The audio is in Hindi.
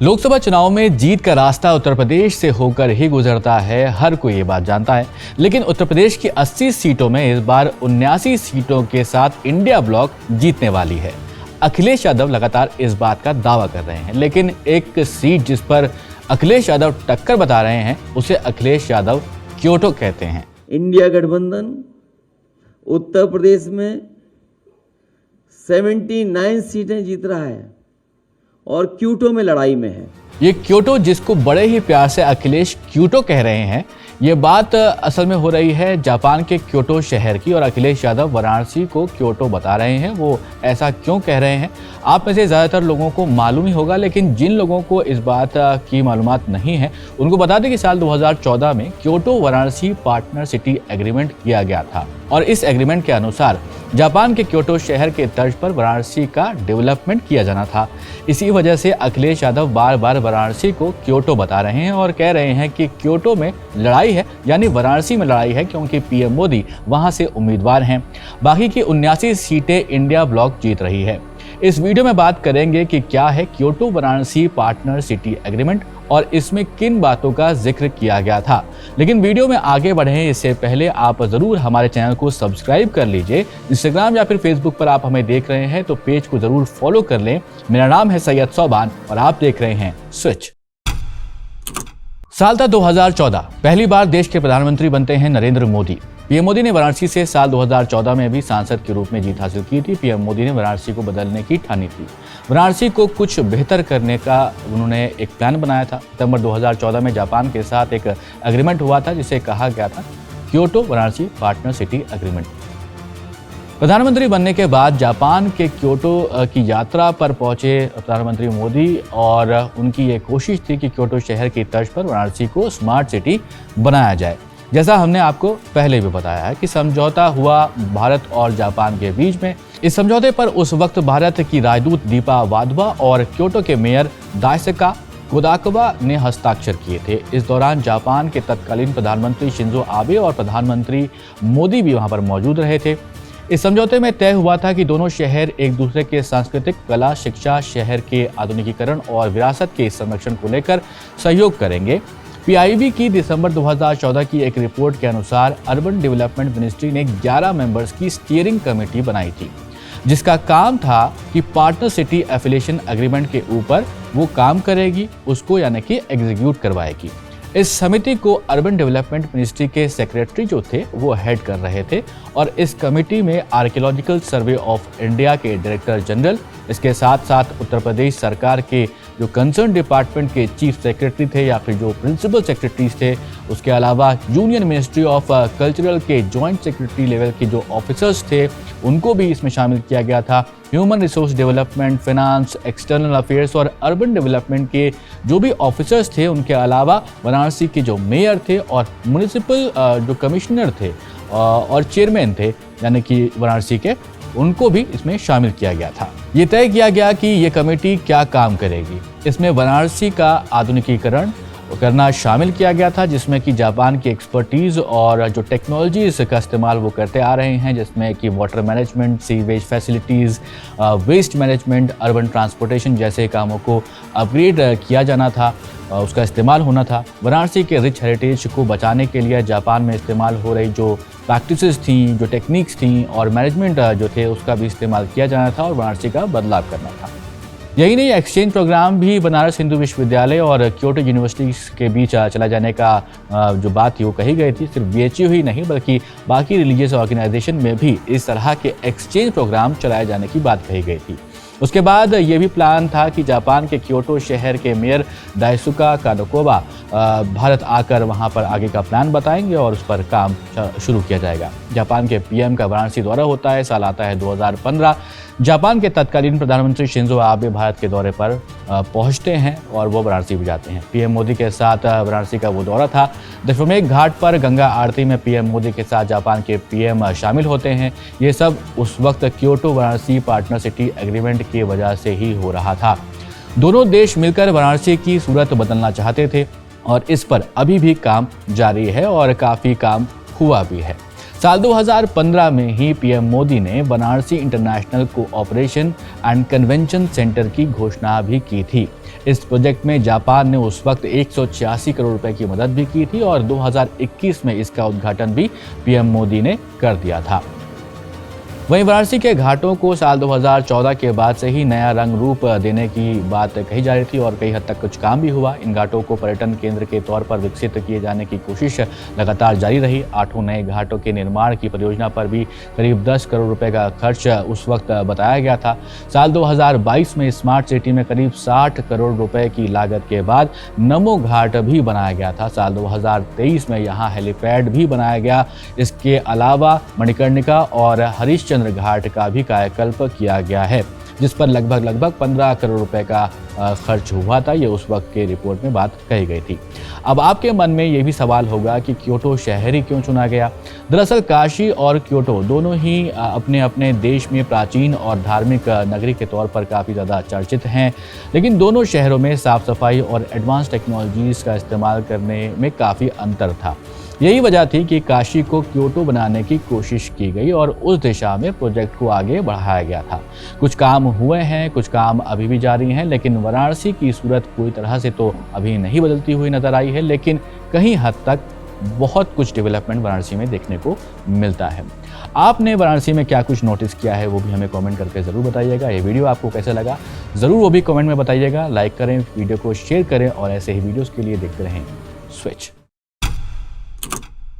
लोकसभा चुनाव में जीत का रास्ता उत्तर प्रदेश से होकर ही गुजरता है, हर कोई ये बात जानता है। लेकिन उत्तर प्रदेश की 80 सीटों में इस बार 79 सीटों के साथ इंडिया ब्लॉक जीतने वाली है। अखिलेश यादव लगातार इस बात का दावा कर रहे हैं, लेकिन एक सीट जिस पर अखिलेश यादव टक्कर बता रहे हैं उसे अखिलेश यादव क्योटो कहते हैं। इंडिया गठबंधन उत्तर प्रदेश में 79 सीटें जीत रहा है और क्योटो में लड़ाई में है। ये क्योटो, जिसको बड़े ही प्यार से अखिलेश क्योटो कह रहे हैं, ये बात असल में हो रही है जापान के क्योटो शहर की। और अखिलेश यादव वाराणसी को क्योटो बता रहे हैं। वो ऐसा क्यों कह रहे हैं, आप में से ज़्यादातर लोगों को मालूम ही होगा, लेकिन जिन लोगों को इस बात की मालूमात नहीं है उनको बता दें कि साल 2014 में Kyoto Varanasi partner city agreement किया गया था। और इस एग्रीमेंट के अनुसार जापान के क्योटो शहर के तर्ज पर वाराणसी का डेवलपमेंट किया जाना था। इसी वजह से अखिलेश यादव बार बार वाराणसी को क्योटो बता रहे हैं और कह रहे हैं कि क्योटो में लड़ाई है, यानी वाराणसी में लड़ाई है, क्योंकि पीएम मोदी वहां से उम्मीदवार हैं। बाकी की 79 सीटें इंडिया ब्लॉक जीत रही है। इस वीडियो में बात करेंगे कि क्या है Kyoto Varanasi partner city agreement और इसमें किन बातों का जिक्र किया गया था। लेकिन वीडियो में आगे बढ़ें इससे पहले आप जरूर हमारे चैनल को सब्सक्राइब कर लीजिए। इंस्टाग्राम या फिर फेसबुक पर आप हमें देख रहे हैं तो पेज को जरूर फॉलो कर लें। मेरा नाम है सैयद सोबान और आप देख रहे हैं स्विच। साल था 2014, पहली बार देश के प्रधानमंत्री बनते हैं नरेंद्र मोदी। पीएम मोदी ने वाराणसी से साल 2014 में भी सांसद के रूप में जीत हासिल की थी। पीएम मोदी ने वाराणसी को बदलने की ठानी थी। वाराणसी को कुछ बेहतर करने का उन्होंने एक प्लान बनाया था। सितंबर 2014 में जापान के साथ एक एग्रीमेंट हुआ था जिसे कहा गया था Kyoto Varanasi partner city agreement. प्रधानमंत्री बनने के बाद जापान के क्योटो की यात्रा पर पहुंचे प्रधानमंत्री मोदी और उनकी ये कोशिश थी कि क्योटो शहर की तर्ज पर वाराणसी को स्मार्ट सिटी बनाया जाए। जैसा हमने आपको पहले भी बताया है कि समझौता हुआ भारत और जापान के बीच में। इस समझौते पर उस वक्त भारत की राजदूत दीपा वाधवा और क्योटो के मेयर दायसुका कोदाकावा ने हस्ताक्षर किए थे। इस दौरान जापान के तत्कालीन प्रधानमंत्री शिंजो आबे और प्रधानमंत्री मोदी भी वहां पर मौजूद रहे थे। इस समझौते में तय हुआ था कि दोनों शहर एक दूसरे के सांस्कृतिक, कला, शिक्षा, शहर के आधुनिकीकरण और विरासत के संरक्षण को लेकर सहयोग करेंगे। पीआईबी की दिसंबर 2014 की एक रिपोर्ट के अनुसार अर्बन डेवलपमेंट मिनिस्ट्री ने 11 मेंबर्स की स्टीयरिंग कमेटी बनाई थी, जिसका काम था कि पार्टनर सिटी एफिलिएशन एग्रीमेंट के ऊपर वो काम करेगी, उसको यानी कि एग्जीक्यूट करवाएगी। इस समिति को अर्बन डेवलपमेंट मिनिस्ट्री के सेक्रेटरी जो थे वो हेड कर रहे थे। और इस कमेटी में आर्कियोलॉजिकल सर्वे ऑफ इंडिया के डायरेक्टर जनरल, इसके साथ साथ उत्तर प्रदेश सरकार के जो कंसर्न डिपार्टमेंट के चीफ सेक्रेटरी थे या फिर जो प्रिंसिपल सेक्रेटरीज थे, उसके अलावा यूनियन मिनिस्ट्री ऑफ कल्चरल के जॉइंट सेक्रेटरी लेवल के जो ऑफिसर्स थे उनको भी इसमें शामिल किया गया था। Human resource development, finance, external affairs और अर्बन डेवलपमेंट के जो भी ऑफिसर्स थे, उनके अलावा वाराणसी के जो मेयर थे और म्युनिसिपल जो कमिश्नर थे और चेयरमैन थे यानी कि वाराणसी के, उनको भी इसमें शामिल किया गया था। ये तय किया गया कि ये कमेटी क्या काम करेगी। इसमें वाराणसी का आधुनिकीकरण करना शामिल किया गया था, जिसमें कि जापान की एक्सपर्टीज़ और जो टेक्नोलॉजीज का इस्तेमाल वो करते आ रहे हैं, जिसमें कि water management, sewage facilities, waste management, urban transportation जैसे कामों को अपग्रेड किया जाना था, उसका इस्तेमाल होना था। वाराणसी के रिच हेरिटेज को बचाने के लिए जापान में इस्तेमाल हो रही जो प्रैक्टिसेस थी, जो टेक्निक्स थी और मैनेजमेंट जो थे, उसका भी इस्तेमाल किया जाना था और वाराणसी का बदलाव करना था। यही नहीं, एक्सचेंज प्रोग्राम भी बनारस हिंदू विश्वविद्यालय और क्योटो यूनिवर्सिटी के बीच चला जाने का जो बात थी वो कही गई थी। सिर्फ बीएचयू ही नहीं बल्कि बाकी रिलीजियस ऑर्गेनाइजेशन में भी इस तरह के एक्सचेंज प्रोग्राम चलाए जाने की बात कही गई थी। उसके बाद ये भी प्लान था कि जापान के क्योटो शहर के मेयर दायसुका कोदाकावा भारत आकर वहां पर आगे का प्लान बताएंगे और उस पर काम शुरू किया जाएगा। जापान के पीएम का वाराणसी दौरा होता है, साल आता है 2015। जापान के तत्कालीन प्रधानमंत्री शिंजो आबे भारत के दौरे पर पहुंचते हैं और वो वाराणसी भी जाते हैं। पीएम मोदी के साथ वाराणसी का वो दौरा था। दशमेश घाट पर गंगा आरती में पीएम मोदी के साथ जापान के पीएम शामिल होते हैं। ये सब उस वक्त Kyoto Varanasi partner city agreement की वजह से ही हो रहा था। दोनों देश मिलकर वाराणसी की सूरत बदलना चाहते थे और इस पर अभी भी काम जारी है और काफ़ी काम हुआ भी है। साल 2015 में ही पीएम मोदी ने Banarasi international cooperation and convention centre की घोषणा भी की थी। इस प्रोजेक्ट में जापान ने उस वक्त 186 करोड़ रुपए की मदद भी की थी और 2021 में इसका उद्घाटन भी पीएम मोदी ने कर दिया था। वहीं वाराणसी के घाटों को साल 2014 के बाद से ही नया रंग रूप देने की बात कही जा रही थी और कई हद तक कुछ काम भी हुआ। इन घाटों को पर्यटन केंद्र के तौर पर विकसित किए जाने की कोशिश लगातार जारी रही। 8 नए घाटों के निर्माण की परियोजना पर भी करीब 10 करोड़ रुपए का खर्च उस वक्त बताया गया था। साल 2022 में स्मार्ट सिटी में करीब 60 करोड़ रुपए की लागत के बाद नमो घाट भी बनाया गया था। साल 2023 में यहाँ हेलीपैड भी बनाया गया। इसके अलावा मणिकर्णिका और हरिश्चंद्र घाट का भी कायाकल्प किया गया है, जिस पर लगभग 15 करोड़ रुपए का खर्च हुआ था। ये उस वक्त के रिपोर्ट में बात कही गई थी। अब आपके मन में ये भी सवाल होगा कि क्योटो शहर ही क्यों चुना गया। दरअसल काशी और क्योटो दोनों ही अपने अपने देश में प्राचीन और धार्मिक नगरी के तौर पर काफ़ी ज़्यादा चर्चित हैं, लेकिन दोनों शहरों में साफ सफाई और एडवांस टेक्नोलॉजीज़ का इस्तेमाल करने में काफ़ी अंतर था। यही वजह थी कि काशी को क्योटो बनाने की कोशिश की गई और उस दिशा में प्रोजेक्ट को आगे बढ़ाया गया था। कुछ काम हुए हैं, कुछ काम अभी भी जारी हैं, लेकिन वाराणसी की सूरत पूरी तरह से तो अभी नहीं बदलती हुई नजर आई है, लेकिन कहीं हद तक बहुत कुछ डेवलपमेंट वाराणसी में देखने को मिलता है। आपने वाराणसी में क्या कुछ नोटिस किया है वो भी हमें कमेंट करके ज़रूर बताइएगा। ये वीडियो आपको कैसा लगा ज़रूर वो भी कमेंट में बताइएगा। लाइक करें, वीडियो को शेयर करें और ऐसे ही वीडियोज़ के लिए देखते रहें स्विच।